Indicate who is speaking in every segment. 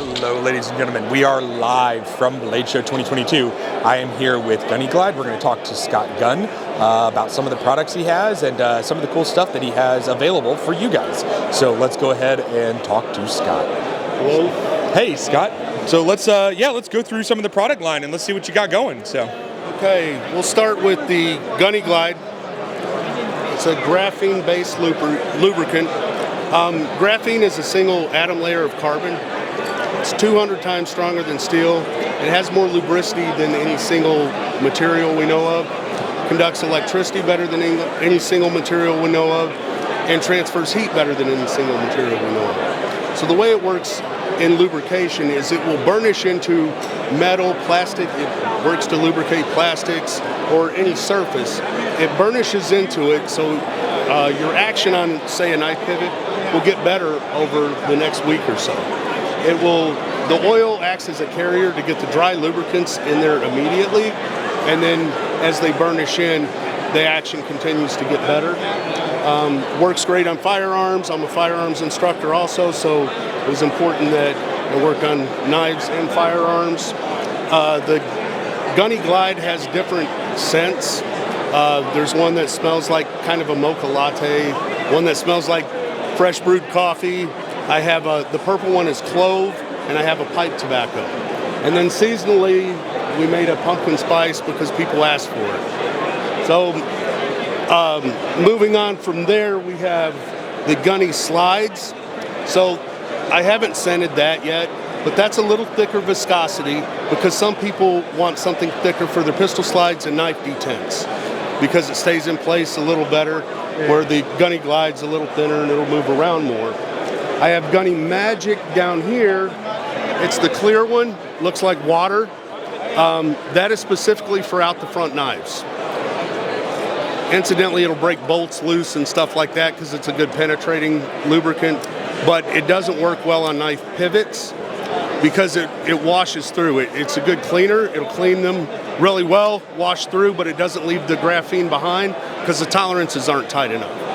Speaker 1: Hello, ladies and gentlemen. We are live from Blade Show 2022. I am here with Gunny Glide. We're going to talk to Scott Gunn about some of the products he has and some of the cool stuff that he has available for you guys. So let's go ahead and talk to Scott.
Speaker 2: Hello.
Speaker 1: Hey, Scott. So let's go through some of the product line and let's see what you got going.
Speaker 2: Okay, we'll start with the Gunny Glide. It's a graphene-based lubricant. Graphene is a single atom layer of carbon. It's 200 times stronger than steel. It has more lubricity than any single material we know of. Conducts electricity better than any single material we know of, and transfers heat better than any single material we know of. So the way it works in lubrication is it will burnish into metal, plastic. It works to lubricate plastics or any surface. It burnishes into it, so your action on, say, a knife pivot will get better over the next week or so. The oil acts as a carrier to get the dry lubricants in there immediately, and then as they burnish in, the action continues to get better. Works great on firearms. I'm a firearms instructor also, so it was important that I work on knives and firearms. The Gunny Glide has different scents. There's one that smells like kind of a mocha latte, one that smells like fresh brewed coffee. I have the purple one is clove, and I have a pipe tobacco. And then seasonally, we made a pumpkin spice because people asked for it. So moving on from there, we have the Gunny Slides. So I haven't scented that yet, but that's a little thicker viscosity because some people want something thicker for their pistol slides and knife detents because it stays in place a little better, where the Gunny Glide's a little thinner and it'll move around more. I have Gunny Magic down here. It's the clear one, looks like water. That is specifically for out the front knives. Incidentally, it'll break bolts loose and stuff like that because it's a good penetrating lubricant, but it doesn't work well on knife pivots because it washes through. It's a good cleaner. It'll clean them really well, wash through, but it doesn't leave the graphene behind because the tolerances aren't tight enough.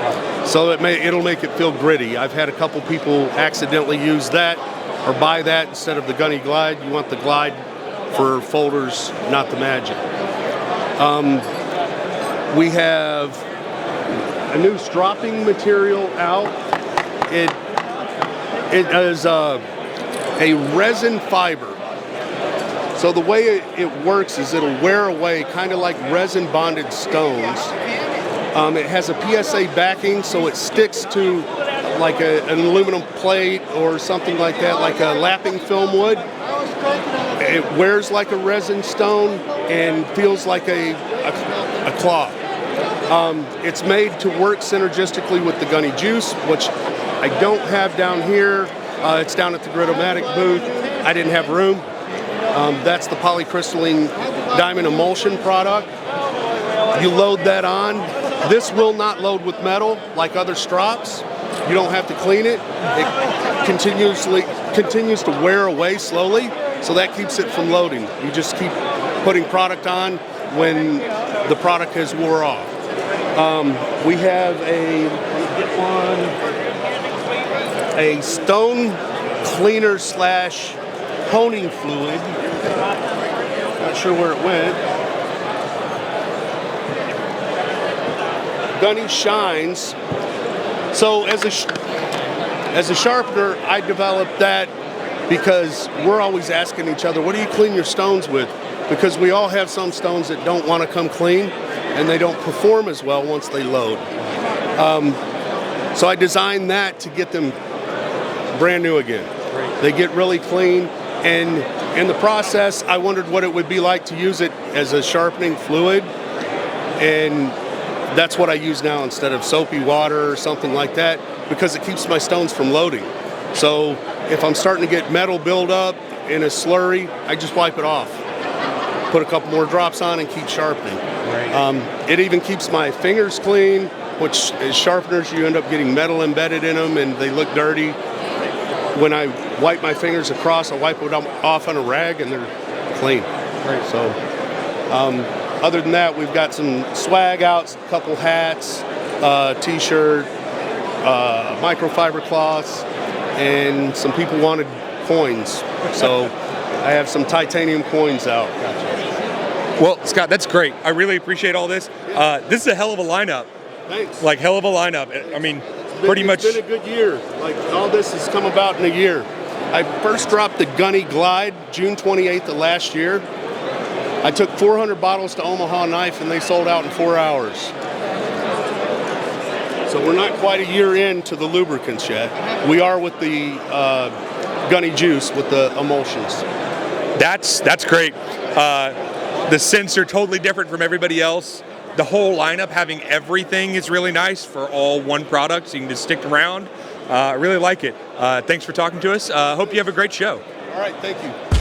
Speaker 2: So it'll make it feel gritty. I've had a couple people accidentally use that or buy that instead of the Gunny Glide. You want the Glide for folders, not the Magic. We have a new stropping material out. It is a resin fiber. So the way it works is it'll wear away kind of like resin bonded stones. It has a PSA backing, so it sticks to like an aluminum plate or something like that, like a lapping film would. It wears like a resin stone and feels like a cloth. It's made to work synergistically with the Gunny Juice, which I don't have down here. It's down at the Gritomatic booth. I didn't have room. That's the polycrystalline diamond emulsion product. You load that on. This will not load with metal like other Strops. You don't have to clean it. It continues to wear away slowly, so that keeps it from loading. You just keep putting product on when the product has wore off. We have a stone cleaner / honing fluid. Not sure where it went. Gunny Shines. So as a sharpener, I developed that because we're always asking each other, what do you clean your stones with? Because we all have some stones that don't want to come clean and they don't perform as well once they load. So I designed that to get them brand new again. They get really clean, and in the process, I wondered what it would be like to use it as a sharpening fluid, and that's what I use now instead of soapy water or something like that, because it keeps my stones from loading. So if I'm starting to get metal buildup in a slurry, I just wipe it off. Put a couple more drops on and keep sharpening. It even keeps my fingers clean, which as sharpeners, you end up getting metal embedded in them and they look dirty. When I wipe my fingers across, I wipe it off on a rag and they're clean. So other than that, we've got some swag out, a couple hats, t-shirt, microfiber cloths, and some people wanted coins. So I have some titanium coins out.
Speaker 1: Well, Scott, that's great. I really appreciate all this. This is a hell of a lineup.
Speaker 2: Thanks.
Speaker 1: Like, hell of a lineup. I mean, pretty much.
Speaker 2: It's been a good year. Like, all this has come about in a year. I first dropped the Gunny Glide June 28th of last year. I took 400 bottles to Omaha Knife and they sold out in 4 hours. So we're not quite a year into the lubricants yet. We are with the Gunny Juice with the emulsions.
Speaker 1: That's great. The scents are totally different from everybody else. The whole lineup, having everything, is really nice for all one product, so you can just stick around. I really like it. Thanks for talking to us. Hope you have a great show.
Speaker 2: All right, thank you.